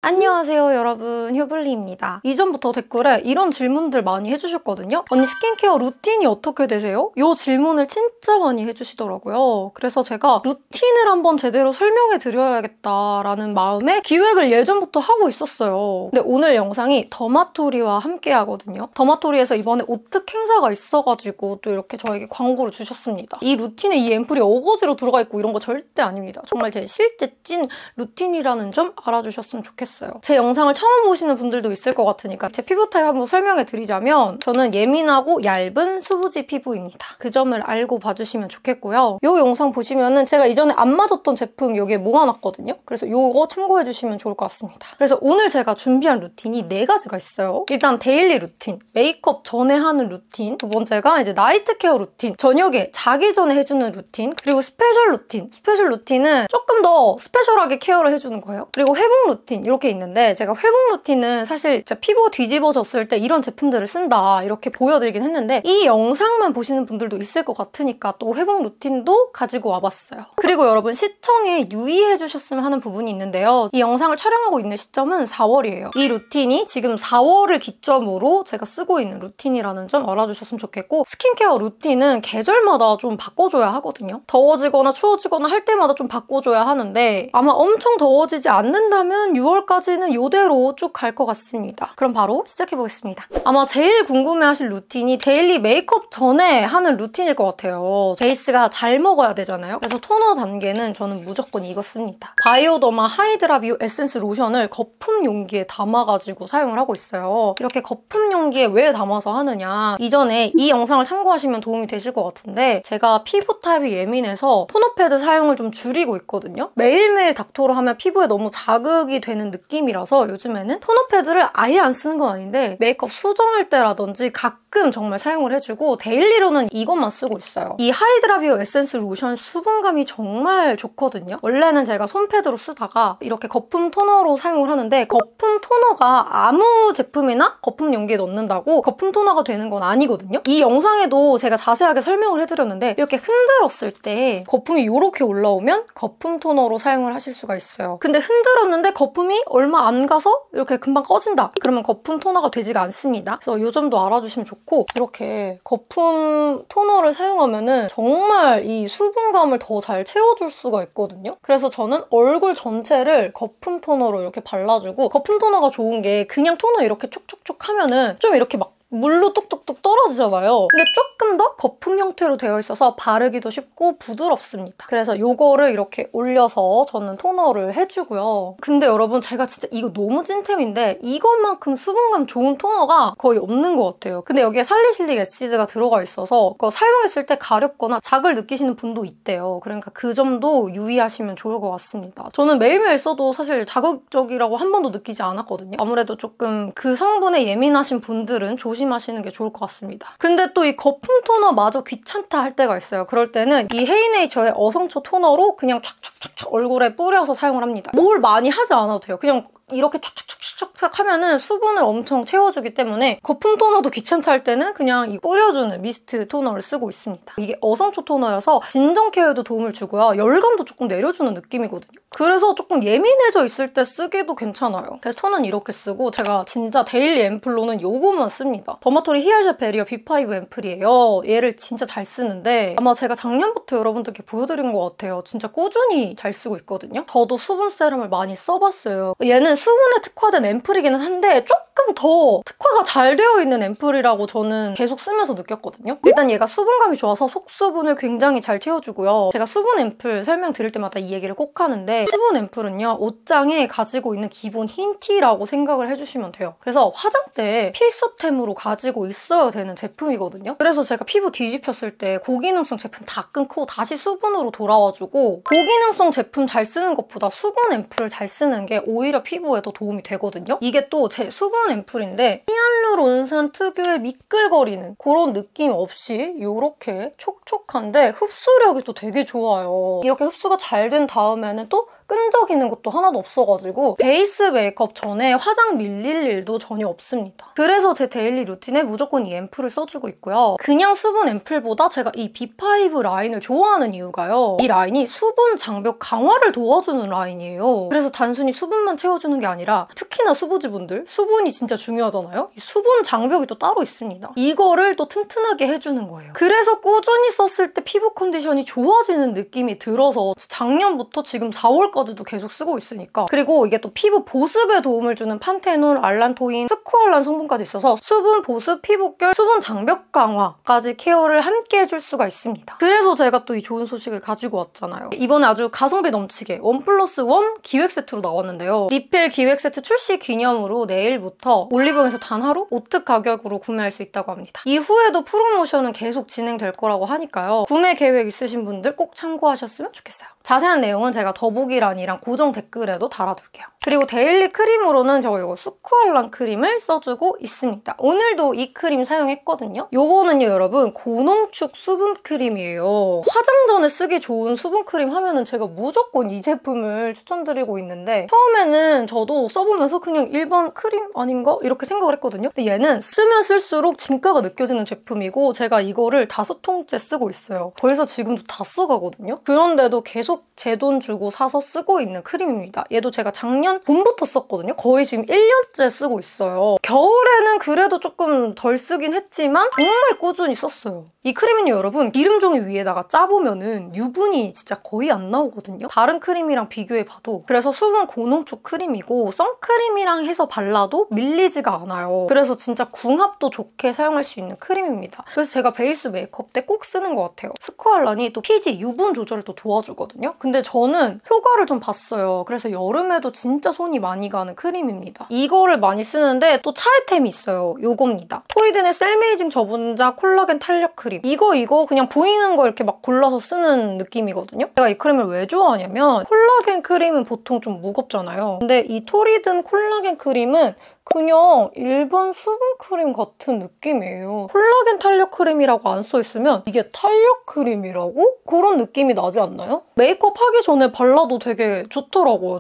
안녕하세요 여러분, 효블리입니다. 이전부터 댓글에 이런 질문들 많이 해주셨거든요. 언니 스킨케어 루틴이 어떻게 되세요? 이 질문을 진짜 많이 해주시더라고요. 그래서 제가 루틴을 한번 제대로 설명해 드려야겠다라는 마음에 기획을 예전부터 하고 있었어요. 근데 오늘 영상이 더마토리와 함께 하거든요. 더마토리에서 이번에 오특 행사가 있어가지고 또 이렇게 저에게 광고를 주셨습니다. 이 루틴에 이 앰플이 어거지로 들어가 있고 이런 거 절대 아닙니다. 정말 제 실제 찐 루틴이라는 점 알아주셨으면 좋겠어요. 제 영상을 처음 보시는 분들도 있을 것 같으니까 제 피부 타입 한번 설명해 드리자면 저는 예민하고 얇은 수부지 피부입니다. 그 점을 알고 봐주시면 좋겠고요. 이 영상 보시면은 제가 이전에 안 맞았던 제품 여기에 모아놨거든요. 그래서 이거 참고해 주시면 좋을 것 같습니다. 그래서 오늘 제가 준비한 루틴이 4가지가 있어요. 일단 데일리 루틴, 메이크업 전에 하는 루틴, 두 번째가 이제 나이트 케어 루틴, 저녁에 자기 전에 해주는 루틴, 그리고 스페셜 루틴. 스페셜 루틴은 조금 더 스페셜하게 케어를 해주는 거예요. 그리고 회복 루틴 이렇게 있는데 제가 회복 루틴은 사실 진짜 피부가 뒤집어졌을 때 이런 제품들을 쓴다 이렇게 보여드리긴 했는데 이 영상만 보시는 분들도 있을 것 같으니까 또 회복 루틴도 가지고 와봤어요. 그리고 여러분 시청에 유의해 주셨으면 하는 부분이 있는데요. 이 영상을 촬영하고 있는 시점은 4월이에요. 이 루틴이 지금 4월을 기점으로 제가 쓰고 있는 루틴이라는 점 알아주셨으면 좋겠고 스킨케어 루틴은 계절마다 좀 바꿔줘야 하거든요. 더워지거나 추워지거나 할 때마다 좀 바꿔줘야 하는데 아마 엄청 더워지지 않는다면 6월까지는 이대로 쭉 갈 것 같습니다. 그럼 바로 시작해보겠습니다. 아마 제일 궁금해하실 루틴이 데일리 메이크업 전에 하는 루틴일 것 같아요. 베이스가 잘 먹어야 되잖아요. 그래서 토너 단계는 저는 무조건 이거 씁니다. 바이오더마 하이드라 비오 에센스 로션을 거품 용기에 담아가지고 사용을 하고 있어요. 이렇게 거품 용기에 왜 담아서 하느냐, 이전에 이 영상을 참고하시면 도움이 되실 것 같은데 제가 피부 타입이 예민해서 토너 패드 사용을 좀 줄이고 있거든요. 매일매일 닥터로 하면 피부에 너무 자극이 되는 느낌이라서 요즘에는 토너 패드를 아예 안 쓰는 건 아닌데 메이크업 수정할 때라든지 가끔 정말 사용을 해주고 데일리로는 이것만 쓰고 있어요. 이 하이드라 비오 에센스 로션 수분감이 정말 좋거든요. 원래는 제가 손패드로 쓰다가 이렇게 거품 토너로 사용을 하는데 거품 토너가 아무 제품이나 거품 용기에 넣는다고 거품 토너가 되는 건 아니거든요. 이 영상에도 제가 자세하게 설명을 해드렸는데 이렇게 흔들었을 때 거품이 이렇게 올라오면 거품 토너로 사용을 하실 수가 있어요. 근데 흔들었는데 거품이 얼마 안 가서 이렇게 금방 꺼진다. 그러면 거품 토너가 되지가 않습니다. 그래서 이 점도 알아주시면 좋고 이렇게 거품 토너를 사용하면은 정말 이 수분감을 더 잘 채워줄 수가 있거든요. 그래서 저는 얼굴 전체를 거품 토너로 이렇게 발라주고 거품 토너가 좋은 게 그냥 토너 이렇게 촉촉촉 하면은 좀 이렇게 막 물로 뚝뚝뚝 떨어지잖아요. 근데 조금 더 거품 형태로 되어 있어서 바르기도 쉽고 부드럽습니다. 그래서 이거를 이렇게 올려서 저는 토너를 해주고요. 근데 여러분 제가 진짜 이거 너무 찐템인데 이것만큼 수분감 좋은 토너가 거의 없는 것 같아요. 근데 여기에 살리실릭 애시드가 들어가 있어서 그거 사용했을 때 가렵거나 자극을 느끼시는 분도 있대요. 그러니까 그 점도 유의하시면 좋을 것 같습니다. 저는 매일매일 써도 사실 자극적이라고 한 번도 느끼지 않았거든요. 아무래도 조금 그 성분에 예민하신 분들은 조심하시는 게 좋을 것 같습니다. 근데 또 이 거품 토너마저 귀찮다 할 때가 있어요. 그럴 때는 이 헤이네이처의 어성초 토너로 그냥 촥촥촥촥 얼굴에 뿌려서 사용을 합니다. 뭘 많이 하지 않아도 돼요. 그냥 이렇게 촥촥촥촥 하면은 수분을 엄청 채워주기 때문에 거품 토너도 귀찮다 할 때는 그냥 이 뿌려주는 미스트 토너를 쓰고 있습니다. 이게 어성초 토너여서 진정 케어에도 도움을 주고요. 열감도 조금 내려주는 느낌이거든요. 그래서 조금 예민해져 있을 때 쓰기도 괜찮아요. 그래서 저는 이렇게 쓰고 제가 진짜 데일리 앰플로는 이것만 씁니다. 더마토리 히알샷 베리어 B5 앰플이에요. 얘를 진짜 잘 쓰는데 아마 제가 작년부터 여러분들께 보여드린 것 같아요. 진짜 꾸준히 잘 쓰고 있거든요. 저도 수분 세럼을 많이 써봤어요. 얘는 수분에 특화된 앰플이기는 한데 조금 더 특화가 잘 되어 있는 앰플이라고 저는 계속 쓰면서 느꼈거든요. 일단 얘가 수분감이 좋아서 속수분을 굉장히 잘 채워주고요. 제가 수분 앰플 설명드릴 때마다 이 얘기를 꼭 하는데 수분 앰플은요 옷장에 가지고 있는 기본 흰티라고 생각을 해주시면 돼요. 그래서 화장대에 필수템으로 가지고 있어야 되는 제품이거든요. 그래서 제가 피부 뒤집혔을 때 고기능성 제품 다 끊고 다시 수분으로 돌아와주고 고기능성 제품 잘 쓰는 것보다 수분 앰플 잘 쓰는 게 오히려 피부에 더 도움이 되거든요. 있거든요. 이게 또 제 수분 앰플인데 히알루론산 특유의 미끌거리는 그런 느낌 없이 이렇게 촉촉한데 흡수력이 또 되게 좋아요. 이렇게 흡수가 잘 된 다음에는 또 끈적이는 것도 하나도 없어가지고 베이스 메이크업 전에 화장 밀릴 일도 전혀 없습니다. 그래서 제 데일리 루틴에 무조건 이 앰플을 써주고 있고요. 그냥 수분 앰플보다 제가 이 B5 라인을 좋아하는 이유가요. 이 라인이 수분 장벽 강화를 도와주는 라인이에요. 그래서 단순히 수분만 채워주는 게 아니라 특히나 수부지분들, 수분이 진짜 중요하잖아요? 이 수분 장벽이 또 따로 있습니다. 이거를 또 튼튼하게 해주는 거예요. 그래서 꾸준히 썼을 때 피부 컨디션이 좋아지는 느낌이 들어서 작년부터 지금 4월까지도 계속 쓰고 있으니까. 그리고 이게 또 피부 보습에 도움을 주는 판테놀, 알란토인, 스쿠알란 성분까지 있어서 수분 보습, 피부결, 수분 장벽 강화까지 케어를 함께 해줄 수가 있습니다. 그래서 제가 또 이 좋은 소식을 가지고 왔잖아요. 이번에 아주 가성비 넘치게 1+1 기획 세트로 나왔는데요. 리필 기획 세트 출시 기념으로 내일부터 올리브영에서 단 하루 오특 가격으로 구매할 수 있다고 합니다. 이후에도 프로모션은 계속 진행될 거라고 하니까요. 구매 계획 있으신 분들 꼭 참고하셨으면 좋겠어요. 자세한 내용은 제가 더보기란이랑 고정 댓글에도 달아둘게요. 그리고 데일리 크림으로는 저 이거 스쿠알란 크림을 써주고 있습니다. 오늘도 이 크림 사용했거든요. 요거는요 여러분 고농축 수분 크림이에요. 화장 전에 쓰기 좋은 수분 크림 하면은 제가 무조건 이 제품을 추천드리고 있는데 처음에는 저도 써보면서 그냥 일반 크림 아닌가? 이렇게 생각을 했거든요. 근데 얘는 쓰면 쓸수록 진가가 느껴지는 제품이고 제가 이거를 5통째 쓰고 있어요. 벌써 지금도 다 써가거든요. 그런데도 계속 제 돈 주고 사서 쓰고 있는 크림입니다. 얘도 제가 작년 봄부터 썼거든요. 거의 지금 1년째 쓰고 있어요. 겨울에는 그래도 조금 덜 쓰긴 했지만 정말 꾸준히 썼어요. 이 크림은요 여러분 기름종이 위에다가 짜보면은 유분이 진짜 거의 안 나오거든요. 다른 크림이랑 비교해봐도. 그래서 수분 고농축 크림이고 선크림이랑 해서 발라도 밀리지가 않아요. 그래서 진짜 궁합도 좋게 사용할 수 있는 크림입니다. 그래서 제가 베이스 메이크업 때 꼭 쓰는 것 같아요. 스쿠알란이 또 피지, 유분 조절을 또 도와주거든요. 근데 저는 효과를 좀 봤어요. 그래서 여름에도 진짜 손이 많이 가는 크림입니다. 이거를 많이 쓰는데 또 차이템이 있어요. 요겁니다. 토리덴의 셀메이징 저분자 콜라겐 탄력 크림. 이거 그냥 보이는 거 이렇게 막 골라서 쓰는 느낌이거든요. 제가 이 크림을 왜 좋아하냐면 콜라겐 크림은 보통 좀 무겁잖아요. 근데 이 토리든 콜라겐 크림은 그냥 일반 수분 크림 같은 느낌이에요. 콜라겐 탄력 크림이라고 안 써있으면 이게 탄력 크림이라고? 그런 느낌이 나지 않나요? 메이크업 하기 전에 발라도 되게 좋더라고요,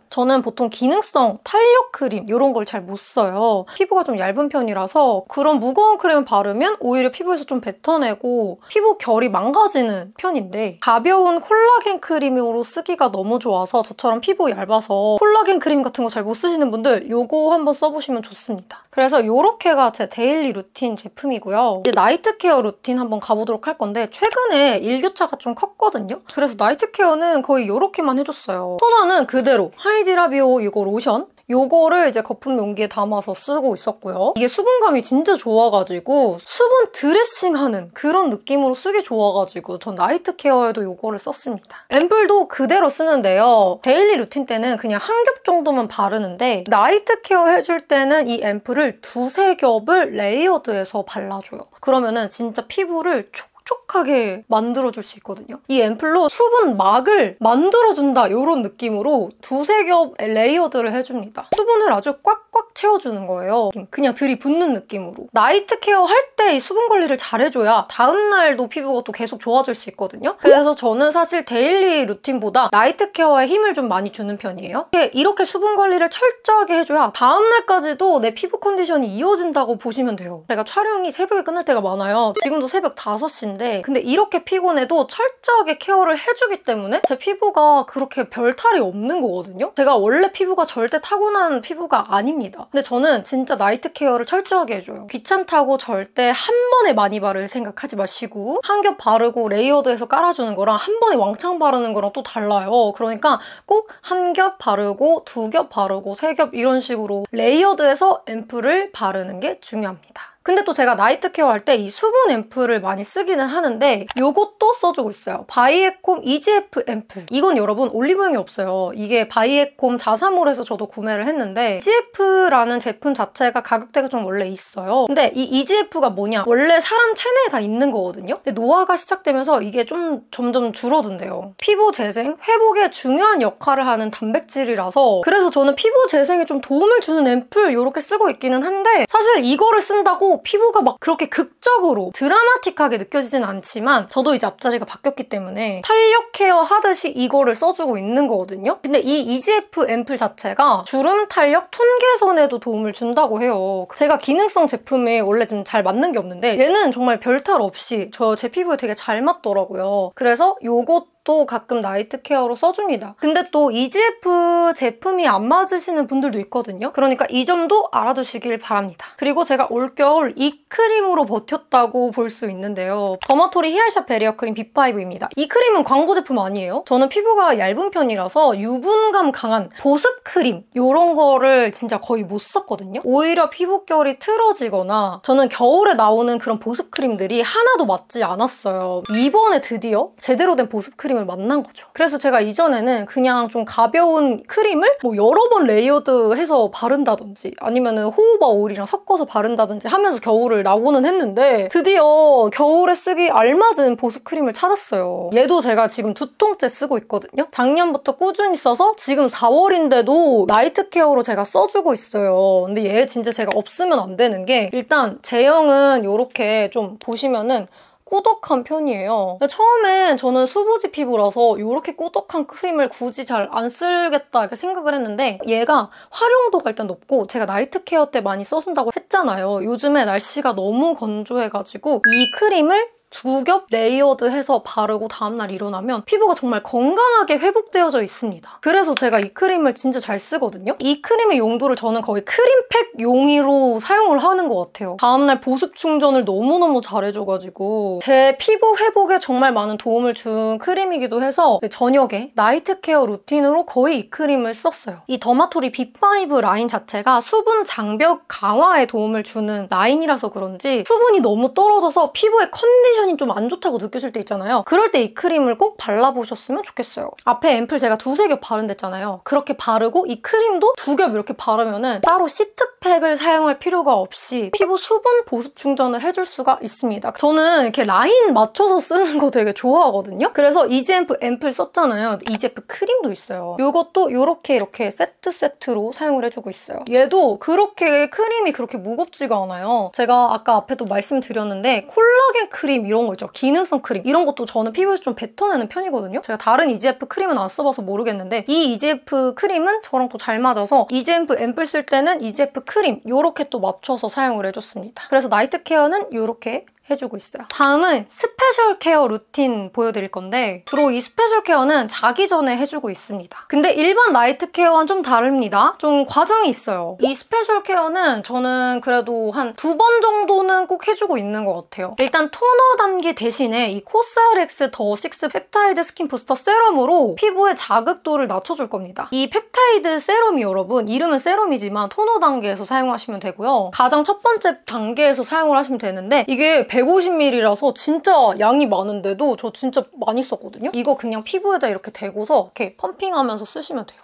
저는 보통 기능성 탄력 크림 이런 걸 잘 못 써요. 피부가 좀 얇은 편이라서 그런 무거운 크림을 바르면 오히려 피부에서 좀 뱉어내고 피부 결이 망가지는 편인데 가벼운 콜라겐 크림으로 쓰기가 너무 좋아서 저처럼 피부 얇아서 콜라겐 크림 같은 거 잘 못 쓰시는 분들 요거 한번 써보시면 좋습니다. 그래서 요렇게가 제 데일리 루틴 제품이고요. 이제 나이트 케어 루틴 한번 가보도록 할 건데 최근에 일교차가 좀 컸거든요. 그래서 나이트 케어는 거의 요렇게만 해줬어요. 토너는 그대로 하이디라비오 이거 로션 요거를 이제 거품 용기에 담아서 쓰고 있었고요. 이게 수분감이 진짜 좋아가지고 수분 드레싱하는 그런 느낌으로 쓰기 좋아가지고 전 나이트 케어에도 요거를 썼습니다. 앰플도 그대로 쓰는데요. 데일리 루틴 때는 그냥 한 겹 정도만 바르는데 나이트 케어 해줄 때는 이 앰플을 2~3겹을 레이어드해서 발라줘요. 그러면은 진짜 피부를 촉촉하게 만들어줄 수 있거든요. 이 앰플로 수분막을 만들어준다 이런 느낌으로 2~3겹 레이어드를 해줍니다. 수분을 아주 꽉꽉 채워주는 거예요. 그냥 들이붓는 느낌으로. 나이트 케어 할 때 이 수분 관리를 잘해줘야 다음날도 피부가 또 계속 좋아질 수 있거든요. 그래서 저는 사실 데일리 루틴보다 나이트 케어에 힘을 좀 많이 주는 편이에요. 이렇게 수분 관리를 철저하게 해줘야 다음날까지도 내 피부 컨디션이 이어진다고 보시면 돼요. 제가 촬영이 새벽에 끝날 때가 많아요. 지금도 새벽 5시인데 근데 이렇게 피곤해도 철저하게 케어를 해주기 때문에 제 피부가 그렇게 별탈이 없는 거거든요. 제가 원래 피부가 절대 타고난 피부가 아닙니다. 근데 저는 진짜 나이트 케어를 철저하게 해줘요. 귀찮다고 절대 한 번에 많이 바를 생각하지 마시고 한 겹 바르고 레이어드해서 깔아주는 거랑 한 번에 왕창 바르는 거랑 또 달라요. 그러니까 꼭 한 겹 바르고 2겹 바르고 3겹 이런 식으로 레이어드해서 앰플을 바르는 게 중요합니다. 근데 또 제가 나이트 케어 할 때 이 수분 앰플을 많이 쓰기는 하는데 요것도 써주고 있어요. 바이에콤 EGF 앰플. 이건 여러분 올리브영이 없어요. 이게 바이에콤 자사몰에서 저도 구매를 했는데 EGF라는 제품 자체가 가격대가 좀 원래 있어요. 근데 이 EGF가 뭐냐? 원래 사람 체내에 다 있는 거거든요. 근데 노화가 시작되면서 이게 좀 점점 줄어든대요. 피부 재생, 회복에 중요한 역할을 하는 단백질이라서 그래서 저는 피부 재생에 좀 도움을 주는 앰플 이렇게 쓰고 있기는 한데 사실 이거를 쓴다고 피부가 막 그렇게 극적으로 드라마틱하게 느껴지진 않지만 저도 이제 앞자리가 바뀌었기 때문에 탄력 케어 하듯이 이거를 써주고 있는 거거든요. 근데 이 EGF 앰플 자체가 주름 탄력, 톤 개선에도 도움을 준다고 해요. 제가 기능성 제품에 원래 좀 잘 맞는 게 없는데 얘는 정말 별탈 없이 제 피부에 되게 잘 맞더라고요. 그래서 요것도 가끔 나이트 케어로 써줍니다. 근데 또 EGF 제품이 안 맞으시는 분들도 있거든요. 그러니까 이 점도 알아두시길 바랍니다. 그리고 제가 올겨울 이 크림으로 버텼다고 볼 수 있는데요. 더마토리 히알샷 베리어 크림 B5입니다. 이 크림은 광고 제품 아니에요. 저는 피부가 얇은 편이라서 유분감 강한 보습 크림 이런 거를 진짜 거의 못 썼거든요. 오히려 피부결이 틀어지거나 저는 겨울에 나오는 그런 보습 크림들이 하나도 맞지 않았어요. 이번에 드디어 제대로 된 보습 크림을 만난 거죠. 그래서 제가 이전에는 그냥 좀 가벼운 크림을 뭐 여러 번 레이어드해서 바른다든지 아니면 호호바 오일이랑 섞어서 바른다든지 하면서 겨울을 나고는 했는데 드디어 겨울에 쓰기 알맞은 보습 크림을 찾았어요. 얘도 제가 지금 2통째 쓰고 있거든요. 작년부터 꾸준히 써서 지금 4월인데도 나이트 케어로 제가 써주고 있어요. 근데 얘 진짜 제가 없으면 안 되는 게 일단 제형은 이렇게 좀 보시면은 꾸덕한 편이에요. 처음엔 저는 수부지 피부라서 이렇게 꾸덕한 크림을 굳이 잘 안 쓰겠다 이렇게 생각을 했는데 얘가 활용도가 일단 높고 제가 나이트 케어 때 많이 써준다고 했잖아요. 요즘에 날씨가 너무 건조해가지고 이 크림을 2겹 레이어드해서 바르고 다음날 일어나면 피부가 정말 건강하게 회복되어져 있습니다. 그래서 제가 이 크림을 진짜 잘 쓰거든요. 이 크림의 용도를 저는 거의 크림팩 용의로 사용을 하는 것 같아요. 다음날 보습 충전을 너무너무 잘해줘가지고 제 피부 회복에 정말 많은 도움을 준 크림이기도 해서 저녁에 나이트 케어 루틴으로 거의 이 크림을 썼어요. 이 더마토리 B5 라인 자체가 수분 장벽 강화에 도움을 주는 라인이라서 그런지 수분이 너무 떨어져서 피부의 컨디션이 좀 안 좋다고 느껴질 때 있잖아요. 그럴 때 이 크림을 꼭 발라보셨으면 좋겠어요. 앞에 앰플 제가 2-3겹 바른댔잖아요. 그렇게 바르고 이 크림도 2겹 이렇게 바르면은 따로 시트팩을 사용할 필요가 없이 피부 수분 보습 충전을 해줄 수가 있습니다. 저는 이렇게 라인 맞춰서 쓰는 거 되게 좋아하거든요. 그래서 EGF 앰플 썼잖아요. EGF 크림도 있어요. 이것도 이렇게 세트로 사용을 해주고 있어요. 얘도 크림이 그렇게 무겁지가 않아요. 제가 아까 앞에도 말씀드렸는데 콜라겐 크림 이런 거 있죠. 기능성 크림 이런 것도 저는 피부에서 좀 뱉어내는 편이거든요. 제가 다른 EGF 크림은 안 써봐서 모르겠는데 이 EGF 크림은 저랑 또 잘 맞아서 EGF 앰플 쓸 때는 EGF 크림 이렇게 또 맞춰서 사용을 해줬습니다. 그래서 나이트 케어는 이렇게 해주고 있어요. 다음은 스페셜 케어 루틴 보여드릴 건데 주로 이 스페셜 케어는 자기 전에 해주고 있습니다. 근데 일반 나이트 케어와는 좀 다릅니다. 좀 과정이 있어요. 이 스페셜 케어는 저는 그래도 한 2번 정도는 꼭 해주고 있는 것 같아요. 일단 토너 단계 대신에 이 코스알엑스 더 6 펩타이드 스킨 부스터 세럼으로 피부의 자극도를 낮춰줄 겁니다. 이 펩타이드 세럼이 여러분 이름은 세럼이지만 토너 단계에서 사용하시면 되고요. 가장 첫 번째 단계에서 사용을 하시면 되는데 이게 150ml라서 진짜 양이 많은데도 저 진짜 많이 썼거든요. 이거 그냥 피부에다 이렇게 대고서 이렇게 펌핑하면서 쓰시면 돼요.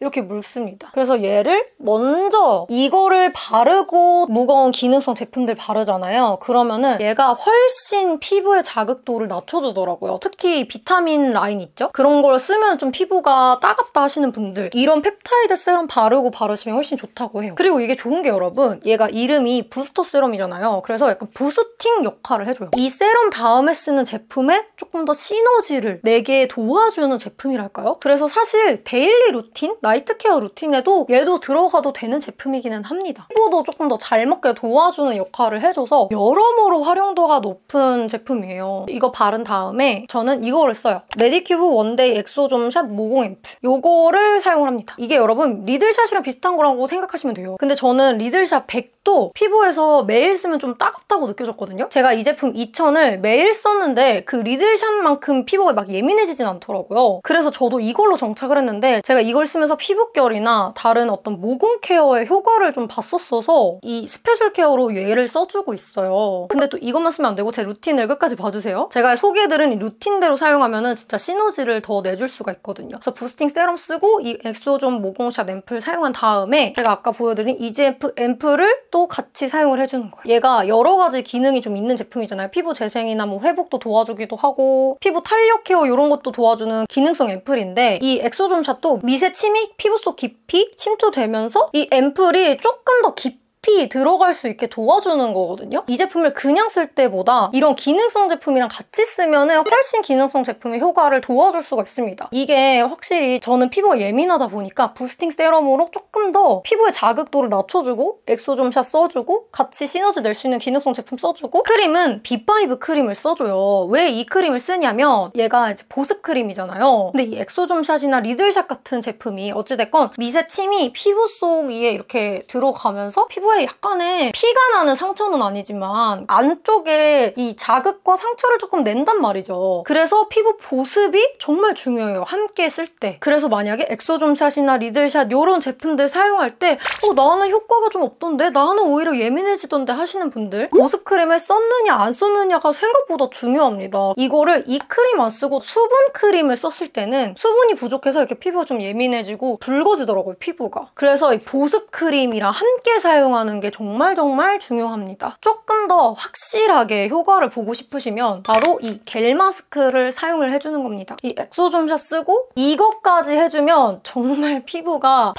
이렇게 묽습니다. 그래서 얘를 먼저 이거를 바르고 무거운 기능성 제품들 바르잖아요. 그러면은 얘가 훨씬 피부의 자극도를 낮춰주더라고요. 특히 비타민 라인 있죠? 그런 걸 쓰면 좀 피부가 따갑다 하시는 분들 이런 펩타이드 세럼 바르고 바르시면 훨씬 좋다고 해요. 그리고 이게 좋은 게 여러분 얘가 이름이 부스터 세럼이잖아요. 그래서 약간 부스팅 역할을 해줘요. 이 세럼 다음에 쓰는 제품에 조금 더 시너지를 내게 도와주는 제품이랄까요? 그래서 사실 데일리 루틴? 나이트 케어 루틴에도 얘도 들어가도 되는 제품이기는 합니다. 피부도 조금 더 잘 먹게 도와주는 역할을 해줘서 여러모로 활용도가 높은 제품이에요. 이거 바른 다음에 저는 이거를 써요. 메디큐브 원데이 엑소좀 샷 모공 앰플. 이거를 사용을 합니다. 이게 여러분 리들샷이랑 비슷한 거라고 생각하시면 돼요. 근데 저는 리들샷 100도 피부에서 매일 쓰면 좀 따갑다고 느껴졌거든요. 제가 이 제품 2000을 매일 썼는데 그 리들샷만큼 피부가 막 예민해지진 않더라고요. 그래서 저도 이걸로 정착을 했는데 제가 이걸 쓰면서 피부결이나 다른 어떤 모공 케어의 효과를 좀 봤었어서 이 스페셜 케어로 얘를 써주고 있어요. 근데 또 이것만 쓰면 안 되고 제 루틴을 끝까지 봐주세요. 제가 소개해드린 이 루틴대로 사용하면은 진짜 시너지를 더 내줄 수가 있거든요. 그래서 부스팅 세럼 쓰고 이 엑소존 모공샷 앰플 사용한 다음에 제가 아까 보여드린 EGF 앰플을 또 같이 사용을 해주는 거예요. 얘가 여러 가지 기능이 좀 있는 제품이잖아요. 피부 재생이나 뭐 회복도 도와주기도 하고 피부 탄력 케어 이런 것도 도와주는 기능성 앰플인데 이 엑소존 샷도 미세 침이 피부 속 깊이 침투되면서 이 앰플이 조금 더 깊이 들어갈 수 있게 도와주는 거거든요. 이 제품을 그냥 쓸 때보다 이런 기능성 제품이랑 같이 쓰면 훨씬 기능성 제품의 효과를 도와줄 수가 있습니다. 이게 확실히 저는 피부가 예민하다 보니까 부스팅 세럼으로 조금 더 피부의 자극도를 낮춰주고 엑소존샷 써주고 같이 시너지 낼 수 있는 기능성 제품 써주고 크림은 B5 크림을 써줘요. 왜 이 크림을 쓰냐면 얘가 이제 보습 크림이잖아요. 근데 이 엑소존샷이나 리들샷 같은 제품이 어찌됐건 미세 침이 피부 속 위에 이렇게 들어가면서 피부에 약간의 피가 나는 상처는 아니지만 안쪽에 이 자극과 상처를 조금 낸단 말이죠. 그래서 피부 보습이 정말 중요해요. 함께 쓸 때. 그래서 만약에 엑소존샷이나 리들샷 이런 제품들 사용할 때 나는 효과가 좀 없던데? 나는 오히려 예민해지던데 하시는 분들 보습 크림을 썼느냐 안 썼느냐가 생각보다 중요합니다. 이거를 이 크림 안 쓰고 수분 크림을 썼을 때는 수분이 부족해서 이렇게 피부가 좀 예민해지고 붉어지더라고요, 피부가. 그래서 이 보습 크림이랑 함께 사용하는 게 정말 중요합니다. 조금 더 확실하게 효과를 보고 싶으시면 바로 이 겔 마스크를 사용을 해주는 겁니다. 이 엑소존샷 쓰고 이것까지 해주면 정말 피부가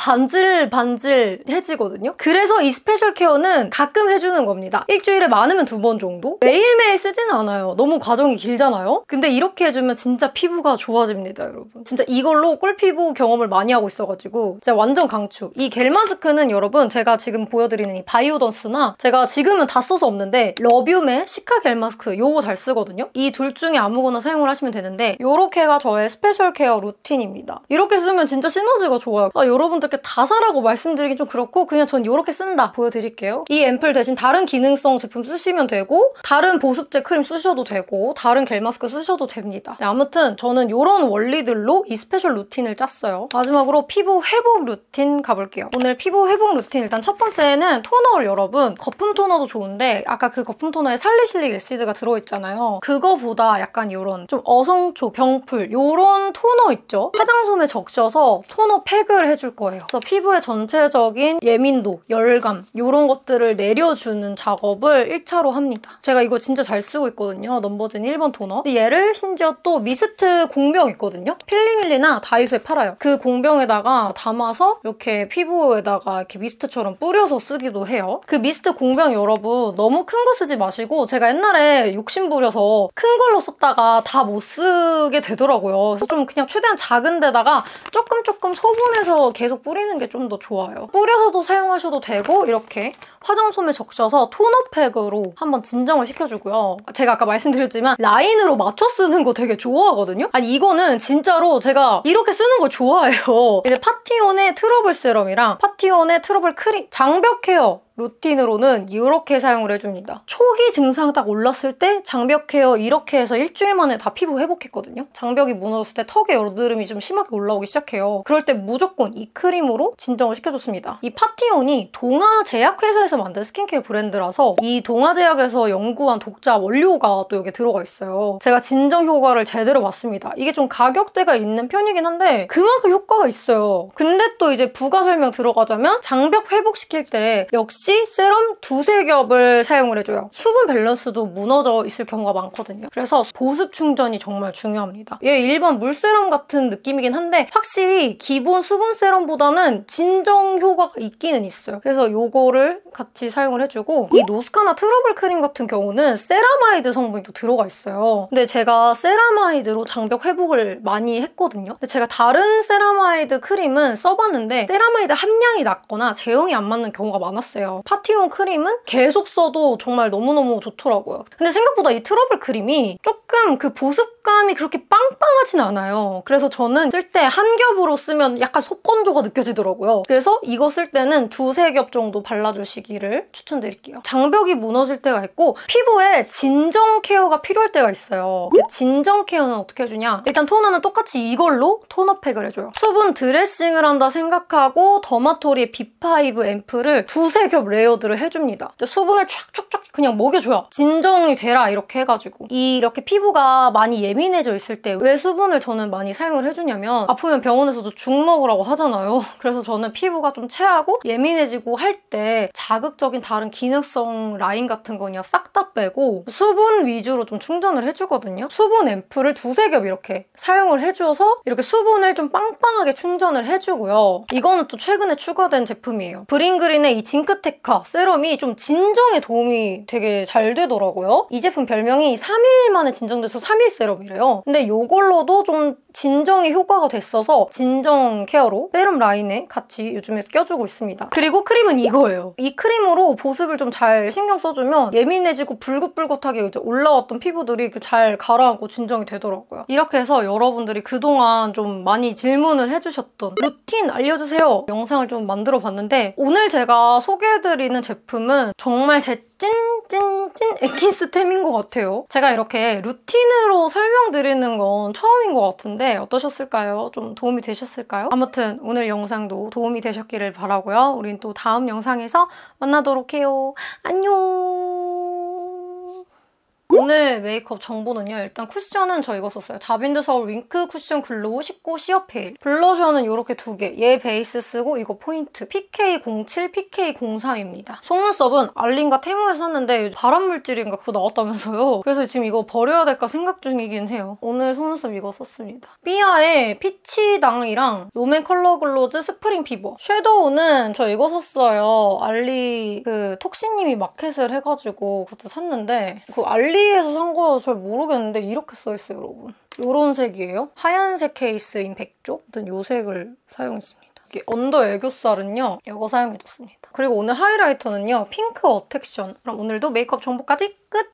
반질반질해지거든요. 그래서 이 스페셜 케어는 가끔 해주는 겁니다. 일주일에 많으면 2번 정도? 매일매일 쓰진 않아요. 너무 과정이 길잖아요? 근데 이렇게 해주면 진짜 피부가 좋아집니다, 여러분. 진짜 이걸로 꿀피부 경험을 많이 하고 있어가지고 진짜 완전 강추. 이 겔 마스크는 여러분 제가 지금 보여드리는 이 바이오던스나 제가 지금은 다 써서 없는데 러뷰메 시카 겔 마스크 요거 잘 쓰거든요. 이 둘 중에 아무거나 사용을 하시면 되는데 요렇게가 저의 스페셜 케어 루틴입니다. 이렇게 쓰면 진짜 시너지가 좋아요. 여러분들께 다 사라고 말씀드리긴 좀 그렇고 그냥 전 요렇게 쓴다 보여드릴게요. 이 앰플 대신 다른 기능성 제품 쓰시면 되고 다른 보습제 크림 쓰셔도 되고 다른 겔 마스크 쓰셔도 됩니다. 네, 아무튼 저는 요런 원리들로 이 스페셜 루틴을 짰어요. 마지막으로 피부 회복 루틴 가볼게요. 오늘 피부 회복 루틴 일단 첫 번째는 토너를 여러분 거품 토너도 좋은데 아까 그 거품 토너에 살리실릭 애시드가 들어있잖아요. 그거보다 약간 이런 좀 어성초, 병풀 요런 토너 있죠? 화장솜에 적셔서 토너 팩을 해줄 거예요. 그래서 피부의 전체적인 예민도, 열감 요런 것들을 내려주는 작업을 1차로 합니다. 제가 이거 진짜 잘 쓰고 있거든요. 넘버진 1번 토너. 근데 얘를 심지어 또 미스트 공병 있거든요? 필리밀리나 다이소에 팔아요. 그 공병에다가 담아서 이렇게 피부에다가 이렇게 미스트처럼 뿌려서 쓰기도 해요. 그 미스트 공병 여러분 너무 큰 거 쓰지 마시고 제가 옛날에 욕심부려서 큰 걸로 썼다가 다 못 쓰게 되더라고요. 그래서 좀 그냥 최대한 작은 데다가 조금 소분해서 계속 뿌리는 게 좀 더 좋아요. 뿌려서도 사용하셔도 되고 이렇게 화장솜에 적셔서 토너팩으로 한번 진정을 시켜주고요. 제가 아까 말씀드렸지만 라인으로 맞춰 쓰는 거 되게 좋아하거든요? 아니 이거는 진짜로 제가 이렇게 쓰는 걸 좋아해요. 이제 파티온의 트러블 세럼이랑 파티온의 트러블 크림, 장벽 케어 루틴으로는 이렇게 사용을 해줍니다. 초기 증상 딱 올랐을 때 장벽 케어 이렇게 해서 일주일 만에 다 피부 회복했거든요. 장벽이 무너졌을 때 턱에 여드름이 좀 심하게 올라오기 시작해요. 그럴 때 무조건 이 크림으로 진정을 시켜줬습니다. 이 파티온이 동아 제약회사에서 만든 스킨케어 브랜드라서 이 동아 제약에서 연구한 독자 원료가 또 여기 들어가 있어요. 제가 진정 효과를 제대로 봤습니다. 이게 좀 가격대가 있는 편이긴 한데 그만큼 효과가 있어요. 근데 또 이제 부가 설명 들어가자면 장벽 회복시킬 때 역시 세럼 2-3겹을 사용을 해줘요. 수분 밸런스도 무너져 있을 경우가 많거든요. 그래서 보습 충전이 정말 중요합니다. 얘 일반 물 세럼 같은 느낌이긴 한데 확실히 기본 수분 세럼보다는 진정 효과가 있기는 있어요. 그래서 요거를 같이 사용을 해주고 이 노스카나 트러블 크림 같은 경우는 세라마이드 성분이 또 들어가 있어요. 근데 제가 세라마이드로 장벽 회복을 많이 했거든요. 근데 제가 다른 세라마이드 크림은 써봤는데 세라마이드 함량이 낮거나 제형이 안 맞는 경우가 많았어요. 파티온 크림은 계속 써도 정말 너무너무 좋더라고요. 근데 생각보다 이 트러블 크림이 조금 그 보습감 촉감이 그렇게 빵빵하진 않아요. 그래서 저는 쓸 때 한 겹으로 쓰면 약간 속건조가 느껴지더라고요. 그래서 이거 쓸 때는 2-3겹 정도 발라주시기를 추천드릴게요. 장벽이 무너질 때가 있고 피부에 진정 케어가 필요할 때가 있어요. 진정 케어는 어떻게 해주냐? 일단 토너는 똑같이 이걸로 토너팩을 해줘요. 수분 드레싱을 한다 생각하고 더마토리의 B5 앰플을 2-3겹 레이어드를 해줍니다. 수분을 촥촥촥 그냥 먹여줘요. 진정이 되라 이렇게 해가지고. 이렇게 피부가 많이 예민해져 있을 때 왜 수분을 저는 많이 사용을 해주냐면 아프면 병원에서도 죽 먹으라고 하잖아요. 그래서 저는 피부가 좀 체하고 예민해지고 할 때 자극적인 다른 기능성 라인 같은 거 그냥 싹 다 빼고 수분 위주로 좀 충전을 해주거든요. 수분 앰플을 2-3겹 이렇게 사용을 해줘서 이렇게 수분을 좀 빵빵하게 충전을 해주고요. 이거는 또 최근에 추가된 제품이에요. 브링그린의 이 징크테카 세럼이 좀 진정에 도움이 되게 잘 되더라고요. 이 제품 별명이 3일 만에 진정돼서 3일 세럼이래요. 근데 이걸로도 좀 진정이 효과가 됐어서 진정 케어로 세럼 라인에 같이 요즘에 껴주고 있습니다. 그리고 크림은 이거예요. 이 크림으로 보습을 좀 잘 신경 써주면 예민해지고 불긋불긋하게 이제 올라왔던 피부들이 잘 가라앉고 진정이 되더라고요. 이렇게 해서 여러분들이 그동안 좀 많이 질문을 해주셨던 루틴 알려주세요 영상을 좀 만들어봤는데 오늘 제가 소개해드리는 제품은 정말 제 찐 에킨스템인 것 같아요. 제가 이렇게 루틴으로 설명드리는 건 처음인 것 같은데 어떠셨을까요? 좀 도움이 되셨을까요? 아무튼 오늘 영상도 도움이 되셨기를 바라고요. 우린 또 다음 영상에서 만나도록 해요. 안녕. 오늘 메이크업 정보는요. 일단 쿠션은 저 이거 썼어요. 자빈드 서울 윙크 쿠션 글로우 19 시어 페일. 블러셔는 이렇게 2개. 얘 베이스 쓰고 이거 포인트. PK07, PK03입니다. 속눈썹은 알린과 테무에서 샀는데 발암물질인가 그거 나왔다면서요. 그래서 지금 이거 버려야 될까 생각 중이긴 해요. 오늘 속눈썹 이거 썼습니다. 삐아의 피치당이랑 롬앤 컬러 글로즈 스프링 피버. 섀도우는 저 이거 샀어요. 알리 그 톡시님이 마켓을 해가지고 그것도 샀는데 그 알리 에서 산 거 잘 모르겠는데 이렇게 써있어요, 여러분. 이런 색이에요. 하얀색 케이스인 백조? 아무튼 이 색을 사용했습니다. 이게 언더 애교살은요, 이거 사용해줬습니다. 그리고 오늘 하이라이터는요, 핑크 어택션. 그럼 오늘도 메이크업 정보까지 끝!